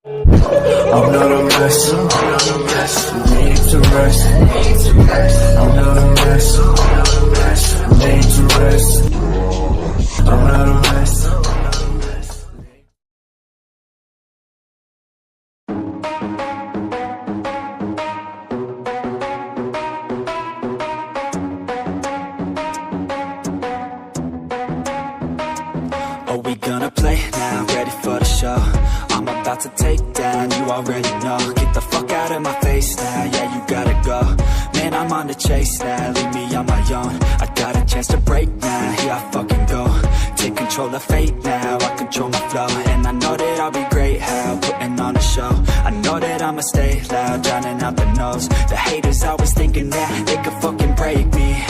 I'm not a mess, I'm not a mess, need to rest, I'm not a mess, I'm not a mess, need to rest, I'm not a mess, I'm not a mess. Are we gonna play now? Ready for the show? I'm about to take down, you already know. Get the fuck out of my face now, yeah, you gotta go. Man, I'm on the chase now, leave me on my own. I got a chance to break now, here I fucking go. Take control of fate now, I control my flow. And I know that I'll be great, how putting on a show. I know that I'ma stay loud, drowning out the noise. The haters always thinking that they could fucking break me.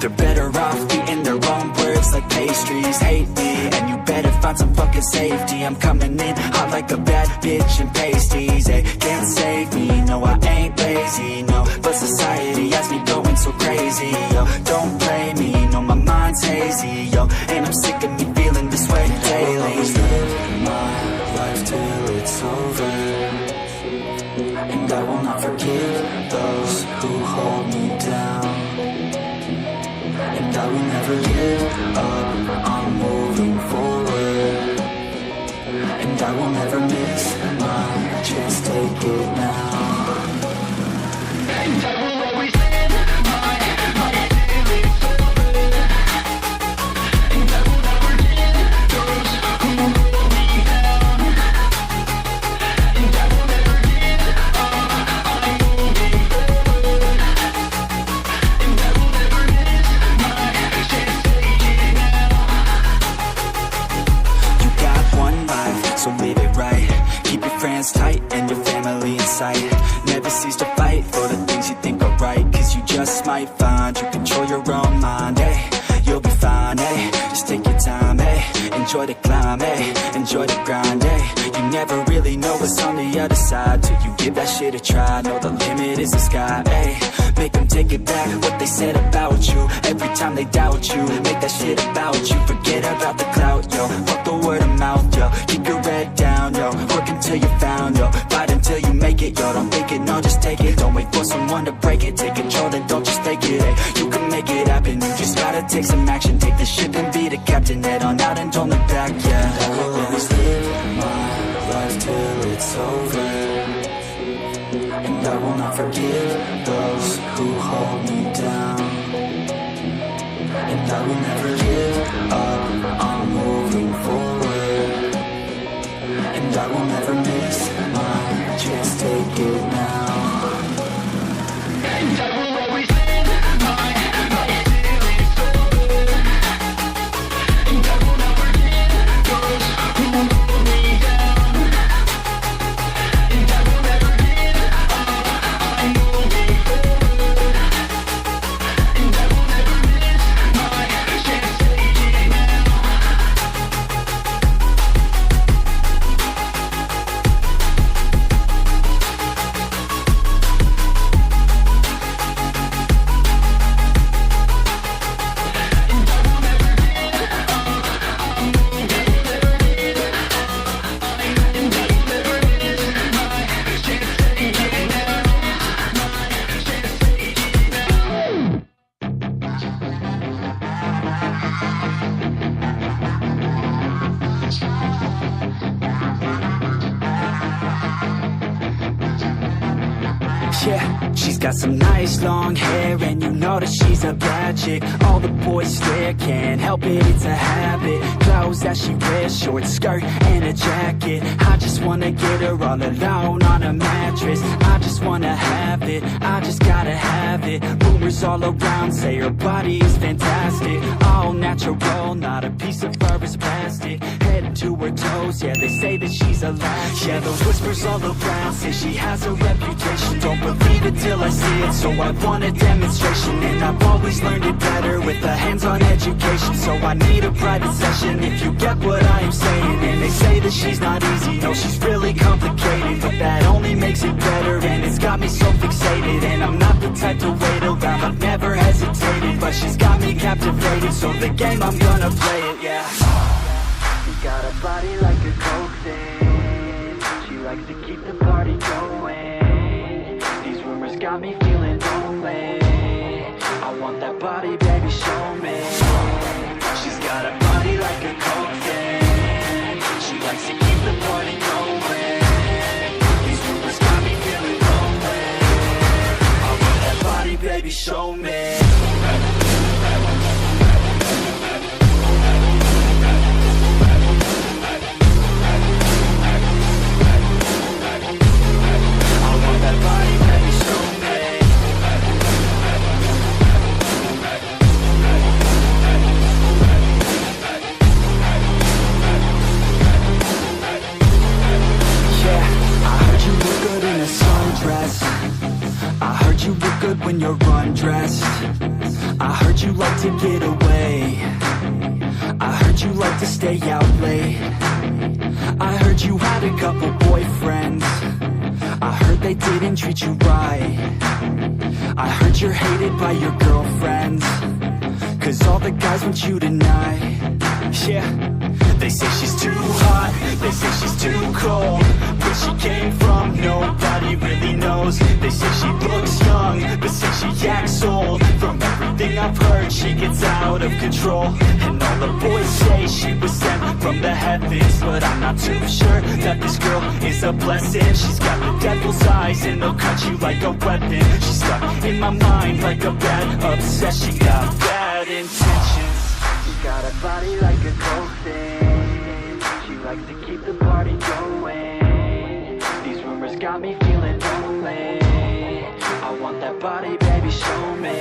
They're better off eating their own words like pastries. Hate me, and you better find some fucking safety. I'm coming in hot like a bad bitch and pasties. They can't save me, no I ain't lazy, no. But society has me going so crazy, yo. Don't blame me, no my mind's hazy, yo. And I'm sick of me feeling this way daily. I'll always live my life till it's over, and I will not forgive those who hold me down. And I will never give up, I'm moving forward. And I will never miss my chance, take it now. And I will always live my life till it's over. And I will never give those who hold me down. And I will never give up, I'm moving forward. And I will never miss my chance, take it now. You got one life, so live it right. Keep your friends tight and your family in sight. Never cease to fight for the things you think are right. Cause you just might find you control your own mind, eh? You'll be fine, eh? Just take your time, eh? Enjoy the climb, eh? Enjoy the grind, eh? You never really know what's on the other side till you give that shit a try. Know the limit is the sky, eh? Make them take it back, what they said about you. Every time they doubt you, make that shit about you. Forget about the clout, yo. Fuck the word of mouth, yo. Keep your head down, yo. Work until you found, yo. Fight until you make it, yo. Don't think it, no, just take it. Don't wait for someone to break it. Take control, then don't just take it, eh? You can make it happen, you just gotta take some action. Take the ship and be the captain. Head on out and don't look back, yeah. I will always live my life till it's over. And I will not forgive those who hold me down. And I will never give up, I'm moving forward. And I will never miss my chance, take it now. And I will always live my life till it's over. And I will not forgive those who hold me down. And I will never give up, I'm moving forward. And I will never miss my chance, take it now. Yeah, she's got some nice long hair, and you know that she's a bad chick. All the boys stare, can't help it, it's a habit. Clothes that she wears, short skirt and a jacket. I just wanna get her all alone on a mattress. I just wanna have it, I just gotta have it. Rumors all around say her body is fantastic. All natural, not a piece of fur is plastic. Head to her toes, yeah, they say that she's a latch. Yeah, those whispers all around say she has a reputation. Don't believe it till I see it, so I want a demonstration. And I've always learned it better with a hands-on education. So I need a private session if you get what I am saying. And they say that she's not easy, no, she's really complicated. But that only makes it better, and it's got me so fixated. And I'm not the type to wait around, I've never hesitated. But she's got me captivated, so the game, I'm gonna play it, yeah. She got a body like a coke thing. She likes to keep the party going. These rumors got me feeling lonely. I want that body, baby, show me. She's got a body like a cocaine. She likes to keep the party going. These rumors got me feeling lonely. I want that body, baby, show me. When you're undressed, I heard you like to get away. I heard you like to stay out late. I heard you had a couple boyfriends. I heard they didn't treat you right. I heard you're hated by your girlfriends, 'cause all the guys want you tonight. Yeah, they say she's too hot, they say she's too cold. Where she came from, nobody really knows. They say she looks young, but say she acts old. From everything I've heard, she gets out of control. And all the boys say she was sent from the heavens, but I'm not too sure that this girl is a blessing. She's got the devil's eyes and they'll cut you like a weapon. She's stuck in my mind like a bad obsession. She got bad intentions. She's got a body like a cocaine. She likes to keep the party going. These rumors got me feeling lonely. I want that body, baby, show me.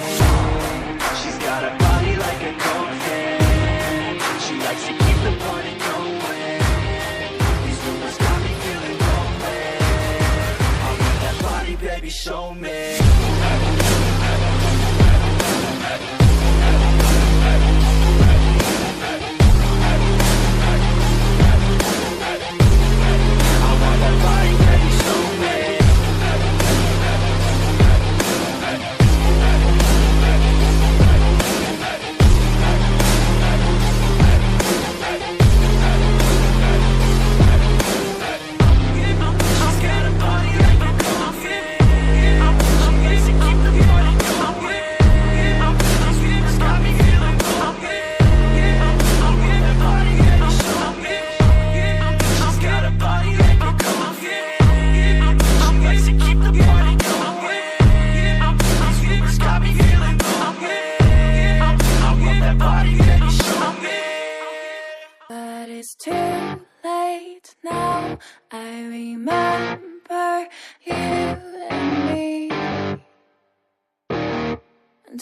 She's got a body like a cocaine. She likes to keep the party going. These rumors got me feeling lonely. I want that body, baby, show me.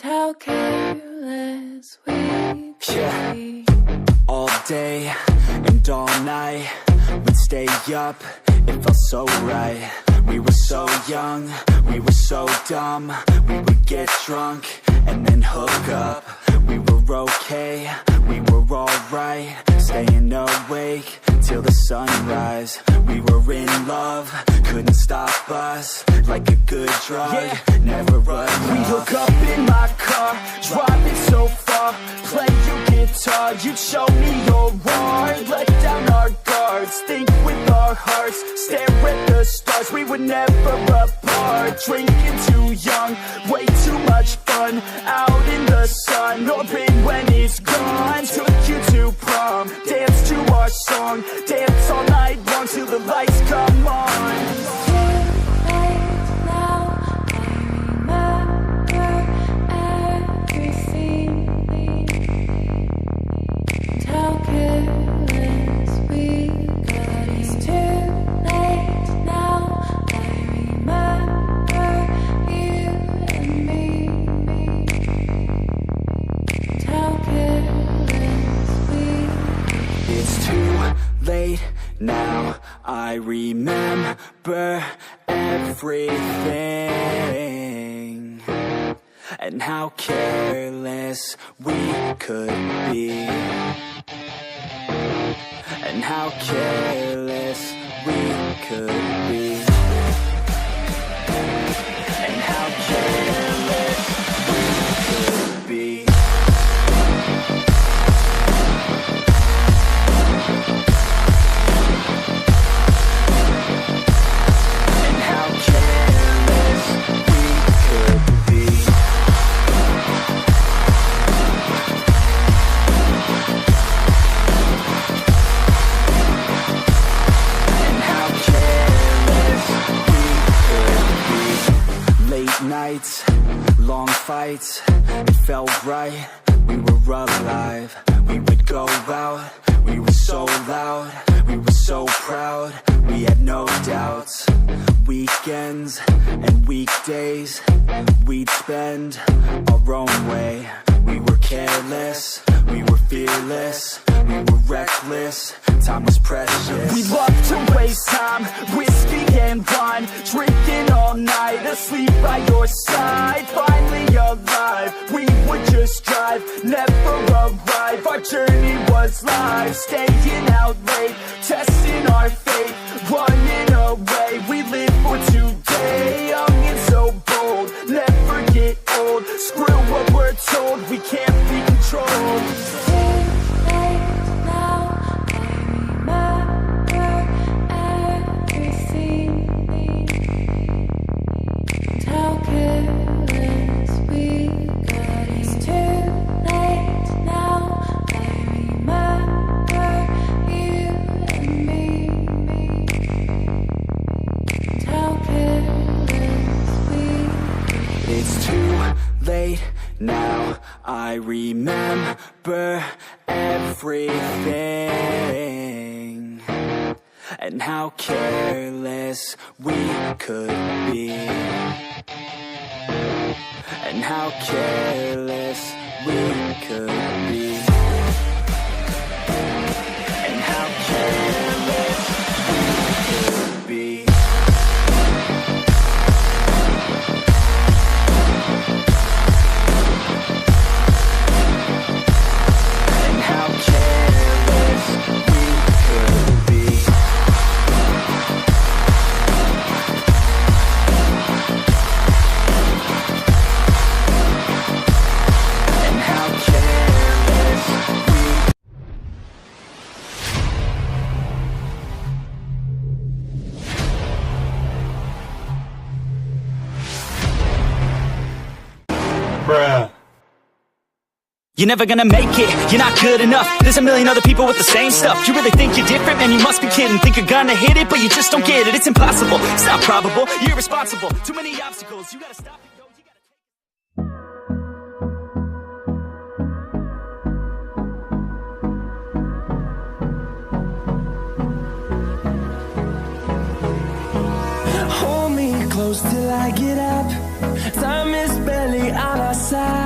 How careless we be. All day and all night we'd stay up, it felt so right. We were so young, we were so dumb. We would get drunk and then hook up. We were okay, we were alright, staying awake till the sunrise. We were in love, couldn't stop us, like a good drug, never enough. We hook up in my car, driving so far, play your guitar, you'd show me your art. Let down our guards, think with our hearts, stare at the stars, we were never apart. Drinking too young, way too much fun, out in the sun, open when it's gone. Took you to prom, dance to our song, dance all night long till the lights come on. Now I remember everything, and how careless we could be, and how careless we could be, and how careless we could be. nights, long fights, it felt right, we were alive. We would go out, we were so loud, we were so proud, we had no doubts. Weekends and weekdays, we'd spend our own way. We were careless, we were fearless, we were reckless, time was precious. We loved to waste time, whiskey and wine, drinking all night, asleep by your side. Finally alive, we would just drive, never arrive. Our journey was live, staying out late, testing our fate, running away. We live for today, young and so bold, never get old. Screw what we're told, we can't be controlled. Now I remember everything, and how careless we could be, and how careless we could be, and how careless we could be. You're never gonna make it, you're not good enough. There's a million other people with the same stuff. You really think you're different? Man, you must be kidding. Think you're gonna hit it, but you just don't get it. It's impossible, it's not probable, you're irresponsible. Too many obstacles, you gotta stop and go. Hold me close till I get up. Time is barely on our side.